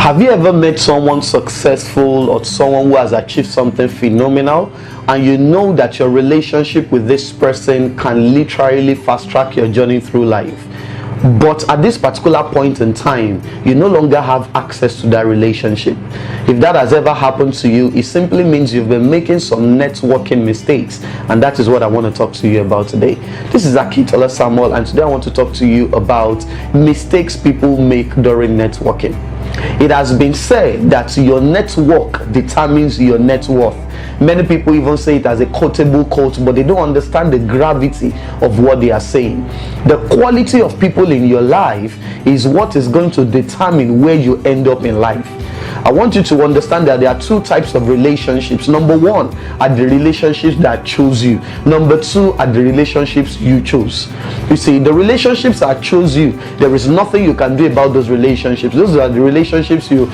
Have you ever met someone successful or someone who has achieved something phenomenal, and you know that your relationship with this person can literally fast track your journey through life? But at this particular point in time, you no longer have access to that relationship. If that has ever happened to you, it simply means you've been making some networking mistakes, and that is what I want to talk to you about today. This is Akintola Samuel, and today I want to talk to you about mistakes people make during networking. It has been said that your network determines your net worth. Many people even say it as a quotable quote, but they don't understand the gravity of what they are saying. The quality of people in your life is what is going to determine where you end up in life. I want you to understand that there are two types of relationships. Number one are the relationships that chose you. Number two are the relationships you chose. You see, the relationships that chose you, there is nothing you can do about those relationships. Those are the relationships you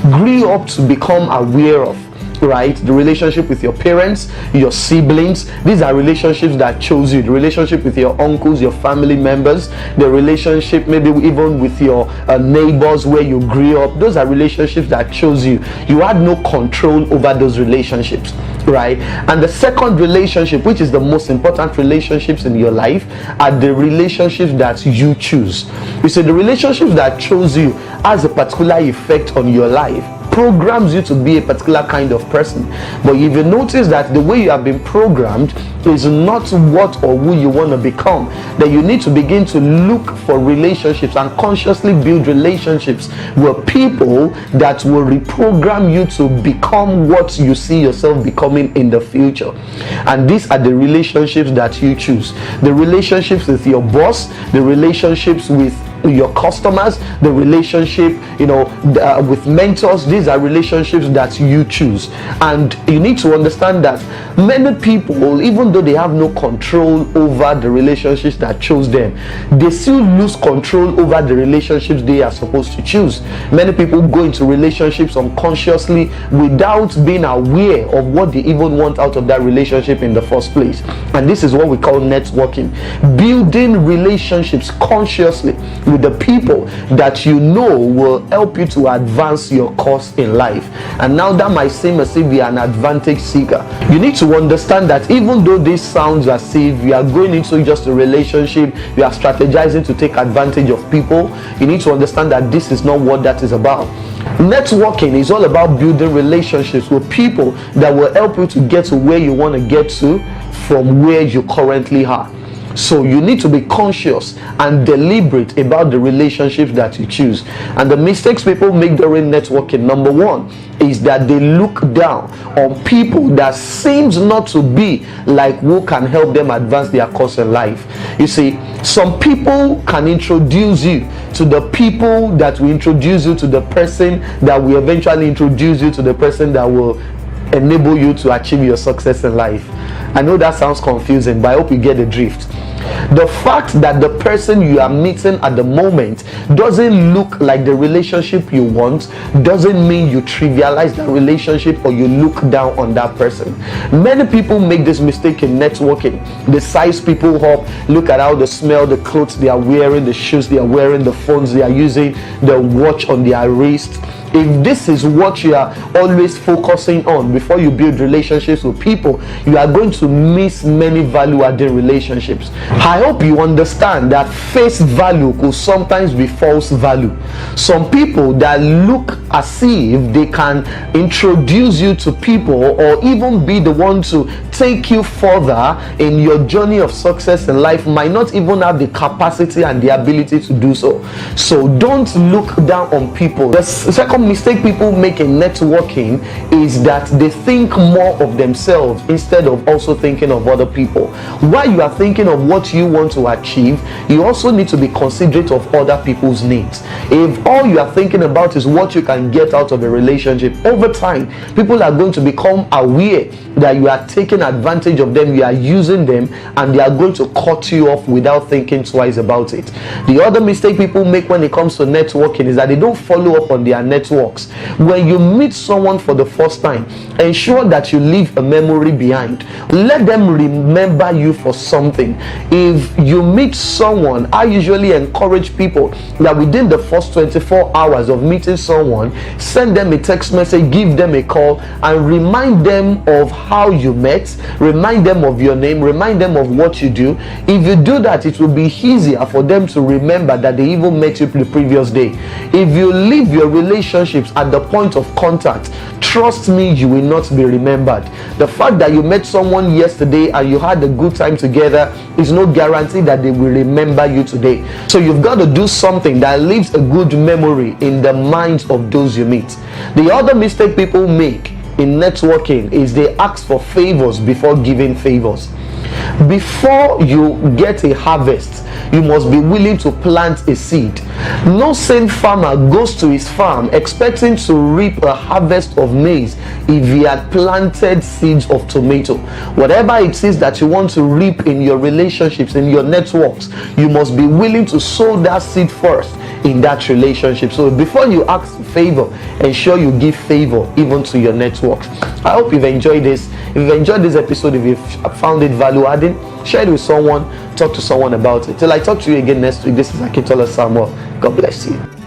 grew up to become aware of. Right? The relationship with your parents, your siblings, these are relationships that chose you. The relationship with your uncles, your family members, the relationship maybe even with your neighbors where you grew up, those are relationships that chose you. You had no control over those relationships, right? And the second relationship, which is the most important relationships in your life, are the relationships that you choose. You see, the relationships that chose you has a particular effect on your life, programs you to be a particular kind of person. But if you notice that the way you have been programmed is not what or who you want to become, then you need to begin to look for relationships and consciously build relationships with people that will reprogram you to become what you see yourself becoming in the future. And these are the relationships that you choose. The relationships with your boss, the relationships with your customers, the relationship with mentors. These are relationships that you choose. And you need to understand that many people, even though they have no control over the relationships that chose them, they still lose control over the relationships they are supposed to choose. Many people go into relationships unconsciously without being aware of what they even want out of that relationship in the first place. And this is what we call networking. Building relationships consciously with the people that you know will help you to advance your course in life. And now that might seem as if you are an advantage seeker. You need to understand that even though this sounds as if you are going into just a relationship, you are strategizing to take advantage of people, you need to understand that this is not what that is about. Networking is all about building relationships with people that will help you to get to where you want to get to from where you currently are. So you need to be conscious and deliberate about the relationships that you choose. And the mistakes people make during networking, number one, is that they look down on people that seems not to be like who can help them advance their course in life. You see, some people can introduce you to the people that will introduce you to the person that will eventually introduce you to the person that will enable you to achieve your success in life. I know that sounds confusing, but I hope you get the drift. The fact that the person you are meeting at the moment doesn't look like the relationship you want doesn't mean you trivialize that relationship or you look down on that person. Many people make this mistake in networking. They size people up, look at how they smell, the clothes they are wearing, the shoes they are wearing, the phones they are using, the watch on their wrist. If this is what you are always focusing on before you build relationships with people, you are going to miss many value-adding relationships. I hope you understand that face value could sometimes be false value. Some people that look as if they can introduce you to people or even be the one to take you further in your journey of success in life might not even have the capacity and the ability to do so. So don't look down on people. The second mistake people make in networking is that they think more of themselves instead of also thinking of other people. While you are thinking of what you want to achieve, you also need to be considerate of other people's needs. If all you are thinking about is what you can get out of a relationship, over time people are going to become aware that you are taking advantage of them, you are using them, and they are going to cut you off without thinking twice about it. The other mistake people make when it comes to networking is that they don't follow up on their networks. When you meet someone for the first time, ensure that you leave a memory behind. Let them remember you for something. If you meet someone, I usually encourage people that within the first 24 hours of meeting someone, someone, send them a text message, give them a call, and remind them of how you met, remind them of your name, remind them of what you do. If you do that, it will be easier for them to remember that they even met you the previous day. If you leave your relationships at the point of contact, trust me, you will not be remembered. The fact that you met someone yesterday and you had a good time together is no guarantee that they will remember you today. So you've got to do something that leaves a good memory in the minds of those you meet. The other mistake people make in networking is they ask for favors before giving favors. Before you get a harvest, you must be willing to plant a seed. No sane farmer goes to his farm expecting to reap a harvest of maize if he had planted seeds of tomato. Whatever it is that you want to reap in your relationships, in your networks, you must be willing to sow that seed first in that relationship. So before you ask for favor, ensure you give favor even to your networks. I hope you've enjoyed this. If you've enjoyed this episode, if you've found it value adding, share it with someone, talk to someone about it. Till I talk to you again next week, this is Akintola Samuel. God bless you.